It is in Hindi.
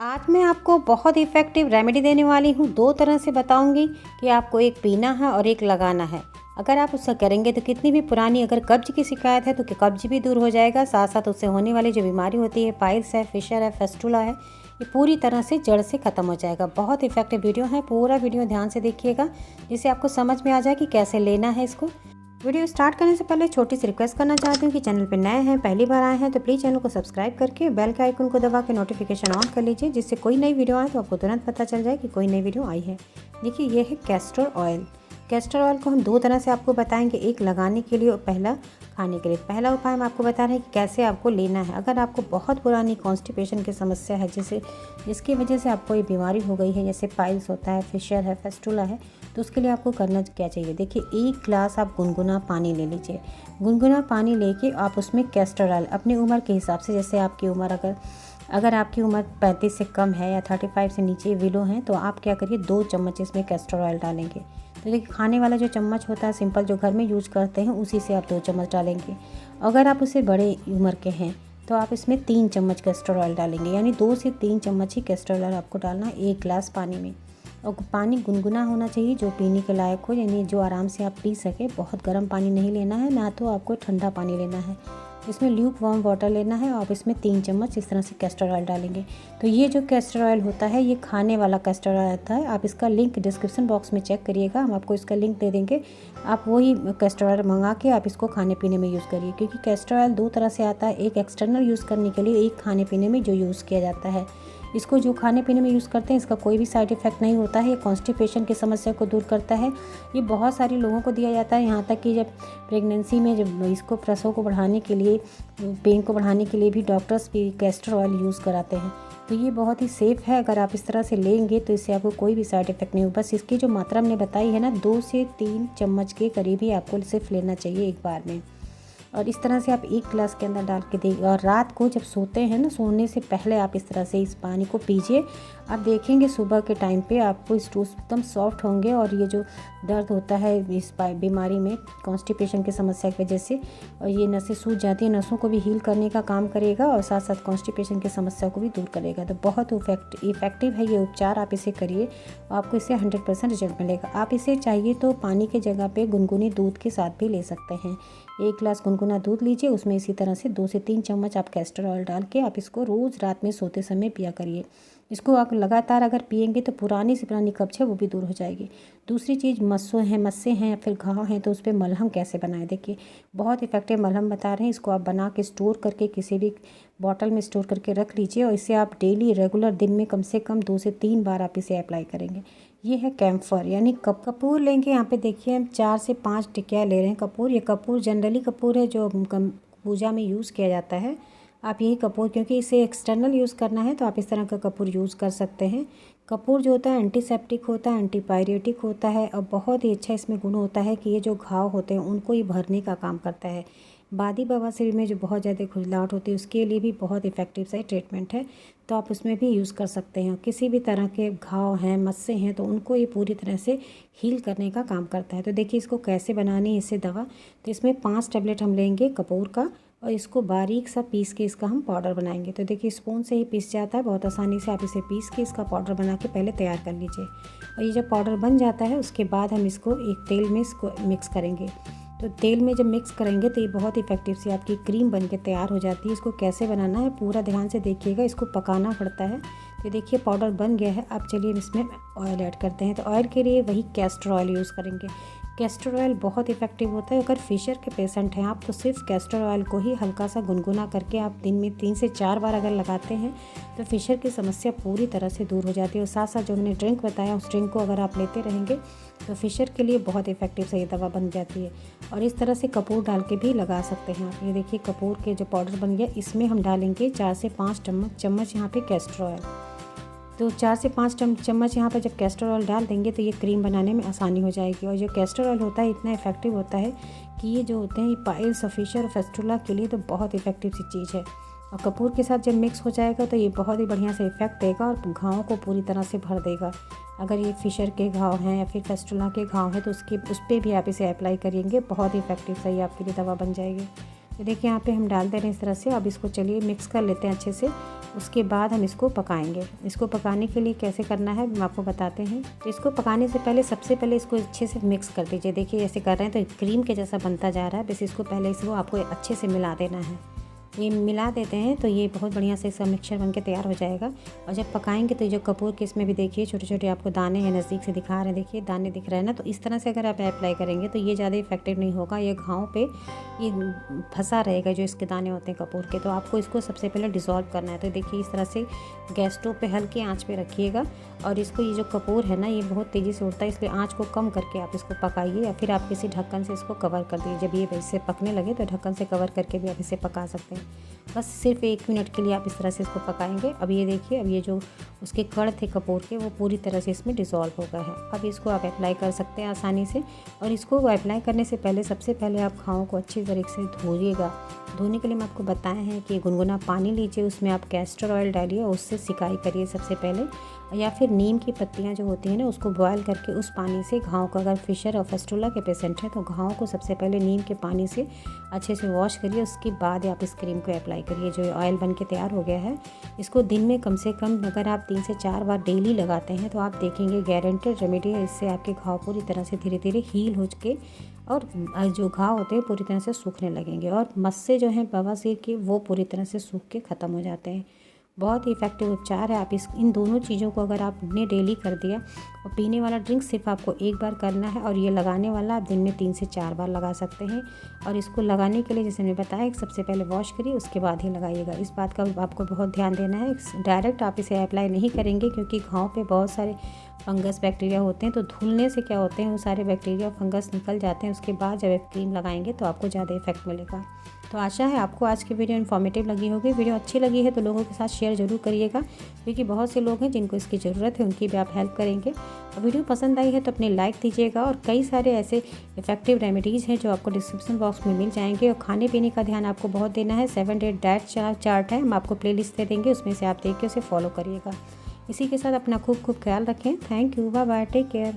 आज मैं आपको बहुत इफ़ेक्टिव रेमेडी देने वाली हूँ। 2 तरह से बताऊँगी कि आपको एक पीना है और एक लगाना है। अगर आप उसका करेंगे तो कितनी भी पुरानी अगर कब्ज़ की शिकायत है तो कब्ज़ भी दूर हो जाएगा। साथ साथ उससे होने वाली जो बीमारी होती है, पाइल्स है, फिशर है, फेस्टुला है, ये पूरी तरह से जड़ से ख़त्म हो जाएगा। बहुत इफ़ेक्टिव वीडियो है, पूरा वीडियो ध्यान से देखिएगा जिससे आपको समझ में आ जाए कि कैसे लेना है इसको। वीडियो स्टार्ट करने से पहले छोटी सी रिक्वेस्ट करना चाहती हूँ कि चैनल पर नए हैं, पहली बार आए हैं तो प्लीज़ चैनल को सब्सक्राइब करके बेल के आइकन को दबा के नोटिफिकेशन ऑन कर लीजिए, जिससे कोई नई वीडियो आए तो आपको तुरंत पता चल जाए कि कोई नई वीडियो आई है। देखिए, ये है कैस्टर ऑयल। कैस्टर ऑयल को हम 2 तरह से आपको बताएंगे, एक लगाने के लिए और पहला खाने के लिए। पहला उपाय हम आपको बता रहे हैं कि कैसे आपको लेना है। अगर आपको बहुत पुरानी कॉन्स्टिपेशन की समस्या है, जिसकी वजह से आपको ये बीमारी हो गई है, जैसे पाइल्स होता है, फिशर है, फेस्टुला है, तो उसके लिए आपको करना क्या चाहिए। देखिए, 1 गिलास आप गुनगुना पानी ले लीजिए। गुनगुना पानी लेके आप उसमें कैस्टर ऑयल अपनी उम्र के हिसाब से, जैसे आपकी उम्र अगर आपकी उम्र 35 से कम है या 35 से नीचे विलो हैं, तो आप क्या करिए, 2 चम्मच इसमें कैस्टर ऑयल डालेंगे। तो देखिए, खाने वाला जो चम्मच होता है सिंपल जो घर में यूज करते हैं, उसी से आप 2 चम्मच डालेंगे। अगर आप उससे बड़े उम्र के हैं तो आप इसमें 3 चम्मच कैस्टर ऑयल डालेंगे, यानी 2 से 3 चम्मच ही कैस्टर ऑयल आपको डालना है 1 गिलास पानी में। और पानी गुनगुना होना चाहिए, जो पीने के लायक हो, यानी जो आराम से आप पी सके। बहुत गर्म पानी नहीं लेना है, ना तो आपको ठंडा पानी लेना है। इसमें ल्यूक वार्म वाटर लेना है और आप इसमें 3 चम्मच इस तरह से कैस्टर ऑयल डालेंगे। तो ये जो कैस्टर ऑयल होता है, ये खाने वाला कैस्टर ऑयल होता है। आप इसका लिंक डिस्क्रिप्शन बॉक्स में चेक करिएगा, हम आपको इसका लिंक दे देंगे। आप वही कैस्टर ऑयल मंगा के आप इसको खाने पीने में यूज़ करिए, क्योंकि कैस्टर ऑयल 2 तरह से आता है, एक एक्सटर्नल यूज़ करने के लिए, एक खाने पीने में जो यूज़ किया जाता है। इसको जो खाने पीने में यूज़ करते हैं, इसका कोई भी साइड इफ़ेक्ट नहीं होता है। ये कॉन्स्टिपेशन की समस्या को दूर करता है। ये बहुत सारे लोगों को दिया जाता है, यहाँ तक कि जब प्रेगनेंसी में जब इसको प्रसव को बढ़ाने के लिए, पेन को बढ़ाने के लिए भी डॉक्टर्स भी कैस्टर ऑयल यूज़ कराते हैं। तो ये बहुत ही सेफ़ है। अगर आप इस तरह से लेंगे तो इससे आपको कोई भी साइड इफ़ेक्ट नहीं हो। बस इसकी जो मात्रा हमने बताई है ना, 2 से 3 चम्मच के करीब ही आपको सिर्फ लेना चाहिए एक बार में। और इस तरह से आप 1 गिलास के अंदर डाल के देखिए, और रात को जब सोते हैं ना, सोने से पहले आप इस तरह से इस पानी को पीजिए। आप देखेंगे सुबह के टाइम पे आपको स्टूल्स एकदम सॉफ्ट होंगे, और ये जो दर्द होता है इस बीमारी में कॉन्स्टिपेशन की समस्या की वजह से, और ये नसें सूज जाती हैं, नसों को भी हील करने का काम करेगा और साथ साथ कॉन्स्टिपेशन की समस्या को भी दूर करेगा। तो बहुत इफेक्टिव है ये उपचार, आप इसे करिए, आपको इससे 100% रिजल्ट मिलेगा। आप इसे चाहिए तो पानी की जगह पे गुनगुनी दूध के साथ भी ले सकते हैं। 1 गिलास गुनगुना दूध लीजिए, उसमें इसी तरह से 2 से 3 चम्मच आप कैस्टर ऑयल डाल के आप इसको रोज़ रात में सोते समय पिया करिए। इसको आप लगातार अगर पिएंगे तो पुरानी से पुरानी कब्ज़ है वो भी दूर हो जाएगी। दूसरी चीज़, मस्से हैं या फिर घाव हैं, तो उस पर मलहम कैसे बनाएं। देखिए, बहुत इफेक्टिव मलहम बता रहे हैं। इसको आप बना के स्टोर करके किसी भी बॉटल में स्टोर करके रख लीजिए, और इसे आप डेली रेगुलर दिन में कम से कम 2 से 3 बार आप इसे अप्लाई करेंगे। ये है कैम्फर, यानी कपूर लेंगे। यहाँ पे देखिए, हम 4 से 5 टिकिया ले रहे हैं कपूर। ये कपूर जनरली कपूर है जो पूजा में यूज़ किया जाता है। आप यही कपूर, क्योंकि इसे एक्सटर्नल यूज़ करना है तो आप इस तरह का कपूर यूज़ कर सकते हैं। कपूर जो होता है एंटीसेप्टिक होता है, एंटीपायरेटिक होता है, और बहुत ही अच्छा इसमें गुण होता है कि ये जो घाव होते हैं उनको ही भरने का काम करता है। बादी बवासीर में जो बहुत ज़्यादा खुजलाहट होती है, उसके लिए भी बहुत इफ़ेक्टिव सा ट्रीटमेंट है, तो आप उसमें भी यूज़ कर सकते हैं। किसी भी तरह के घाव हैं, मस्से हैं, तो उनको ये पूरी तरह से हील करने का काम करता है। तो देखिए, इसको कैसे बनानी है इससे दवा। तो इसमें 5 टैबलेट हम लेंगे कपूर का, और इसको बारीक सा पीस के इसका हम पाउडर बनाएंगे। तो देखिए, स्पून से ही पीस जाता है बहुत आसानी से। आप इसे पीस के इसका पाउडर बना के पहले तैयार कर लीजिए, और ये जब पाउडर बन जाता है उसके बाद हम इसको एक तेल में इसको मिक्स करेंगे। तो तेल में जब मिक्स करेंगे तो ये बहुत इफेक्टिव सी आपकी क्रीम बन के तैयार हो जाती है। इसको कैसे बनाना है पूरा ध्यान से देखिएगा, इसको पकाना पड़ता है। तो देखिए, पाउडर बन गया है। अब चलिए इसमें ऑयल ऐड करते हैं। तो ऑयल के लिए वही कैस्टर ऑयल यूज़ करेंगे। कैस्टर ऑयल बहुत इफेक्टिव होता है। अगर फिशर के पेशेंट हैं आप, तो सिर्फ कैस्टर ऑयल को ही हल्का सा गुनगुना करके आप दिन में 3 से 4 बार अगर लगाते हैं तो फिशर की समस्या पूरी तरह से दूर हो जाती है। और साथ साथ जो मैंने ड्रिंक बताया, उस ड्रिंक को अगर आप लेते रहेंगे तो फिशर के लिए बहुत इफेक्टिव से ये दवा बन जाती है। और इस तरह से कपूर डाल के भी लगा सकते हैं आप। ये देखिए, कपूर के जो पाउडर बन गया, इसमें हम डालेंगे 4 से 5 चम्मच यहाँ पे कैस्टर ऑयल। तो 4 से 5 चम्मच यहाँ पर जब कैस्टर ऑयल डाल देंगे तो ये क्रीम बनाने में आसानी हो जाएगी। और जो कैस्टर ऑयल होता है इतना इफेक्टिव होता है कि ये जो होते हैं ये पाइल्स, फिशर और फेस्टुला के लिए तो बहुत इफेक्टिव सी चीज़ है। और कपूर के साथ जब मिक्स हो जाएगा तो ये बहुत ही बढ़िया से इफेक्ट देगा और घावों को पूरी तरह से भर देगा। अगर ये फिशर के घाव हैं या फिर फेस्टुला के घाव हैं तो उस पर भी आप इसे अप्लाई करेंगे, बहुत ही इफेक्टिव सही आपके लिए दवा बन जाएगी। तो देखिए यहाँ पे हम डाल दे रहे हैं इस तरह से। अब इसको चलिए मिक्स कर लेते हैं अच्छे से। उसके बाद हम इसको पकाएंगे। इसको पकाने के लिए कैसे करना है हम आपको बताते हैं। तो इसको पकाने से पहले सबसे पहले इसको अच्छे से मिक्स कर दीजिए। देखिए ऐसे कर रहे हैं तो क्रीम के जैसा बनता जा रहा है। बस इसको पहले इसको आपको अच्छे से मिला देना है। ये मिला देते हैं तो ये बहुत बढ़िया से इसका मिक्सचर बन के तैयार हो जाएगा। और जब पकाएंगे तो जो कपूर के इसमें भी देखिए छोटे छोटे आपको दाने हैं, नज़दीक से दिखा रहे हैं, देखिए दाने दिख रहे हैं ना। तो इस तरह से अगर आप अप्लाई करेंगे तो ये ज़्यादा इफेक्टिव नहीं होगा। ये घाव पे ये फंसा रहेगा जो इसके दाने होते हैं कपूर के। तो आपको इसको सबसे पहले डिज़ोल्व करना है। तो देखिए इस तरह से गैस स्टोव पे हल्की आंच पे रखिएगा। और इसको ये जो कपूर है ना ये बहुत तेज़ी से उड़ता है, इसलिए आंच को कम करके आप इसको पकाइए। या फिर आप किसी ढक्कन से इसको कवर कर दीजिए। जब ये वैसे पकने लगे तो ढक्कन से कवर करके भी आप इसे पका सकते हैं। बस सिर्फ 1 मिनट के लिए आप इस तरह से इसको पकाएंगे। अब ये देखिए अब ये जो उसके कण थे कपूर के वो पूरी तरह से इसमें डिज़ोल्व हो गए हैं। अब इसको आप अप्लाई कर सकते हैं आसानी से। और इसको अप्लाई करने से पहले सबसे पहले आप घावों को अच्छी तरीके से धोइएगा। धोने के लिए मैं आपको बताया है कि गुनगुना पानी लीजिए, उसमें आप कैस्टर ऑयल डालिए और उससे सिकाई करिए सबसे पहले। या फिर नीम की पत्तियां जो होती हैं ना उसको बॉयल करके उस पानी से घाव को, अगर फिशर और फेस्टुला के पेशेंट हैं तो घाव को सबसे पहले नीम के पानी से अच्छे से वॉश करिए। उसके बाद आप इस क्रीम को अप्लाई करिए जो ऑयल बन के तैयार हो गया है। इसको दिन में कम से कम अगर आप 3 से 4 बार डेली लगाते हैं तो आप देखेंगे गारंटेड रेमेडी है। इससे आपके घाव पूरी तरह से धीरे धीरे हील हो के और जो घाव होते हैं पूरी तरह से सूखने लगेंगे। और मस्से जो हैं बवासीर के वो पूरी तरह से सूख के ख़त्म हो जाते हैं। बहुत ही इफेक्टिव उपचार है। आप इन दोनों चीज़ों को अगर आपने डेली कर दिया, और पीने वाला ड्रिंक सिर्फ आपको 1 बार करना है और ये लगाने वाला आप दिन में 3 से 4 बार लगा सकते हैं। और इसको लगाने के लिए जैसे मैंने बताया सबसे पहले वॉश करिए उसके बाद ही लगाइएगा। इस बात का आपको बहुत ध्यान देना है। डायरेक्ट आप इसे अप्लाई नहीं करेंगे क्योंकि घाव पे बहुत सारे फंगस बैक्टीरिया होते हैं। तो धुलने से क्या होते हैं वो सारे बैक्टीरिया फंगस निकल जाते हैं। उसके बाद जब आप क्रीम लगाएंगे तो आपको ज़्यादा इफेक्ट मिलेगा। तो आशा है आपको आज की वीडियो इन्फॉर्मेटिव लगी होगी। वीडियो अच्छी लगी है तो लोगों के साथ शेयर ज़रूर करिएगा क्योंकि बहुत से लोग हैं जिनको इसकी ज़रूरत है, उनकी भी आप हेल्प करेंगे। और वीडियो पसंद आई है तो अपने लाइक दीजिएगा। और कई सारे ऐसे इफेक्टिव रेमेडीज़ हैं जो आपको डिस्क्रिप्शन बॉक्स में मिल जाएंगे। और खाने पीने का ध्यान आपको बहुत देना है। 7 डे डाइट चार्ट है, हम आपको प्लेलिस्ट दे देंगे, उसमें से आप देख के उसे फॉलो करिएगा। इसी के साथ अपना खूब ख्याल रखें। Thank you, bye bye, take care.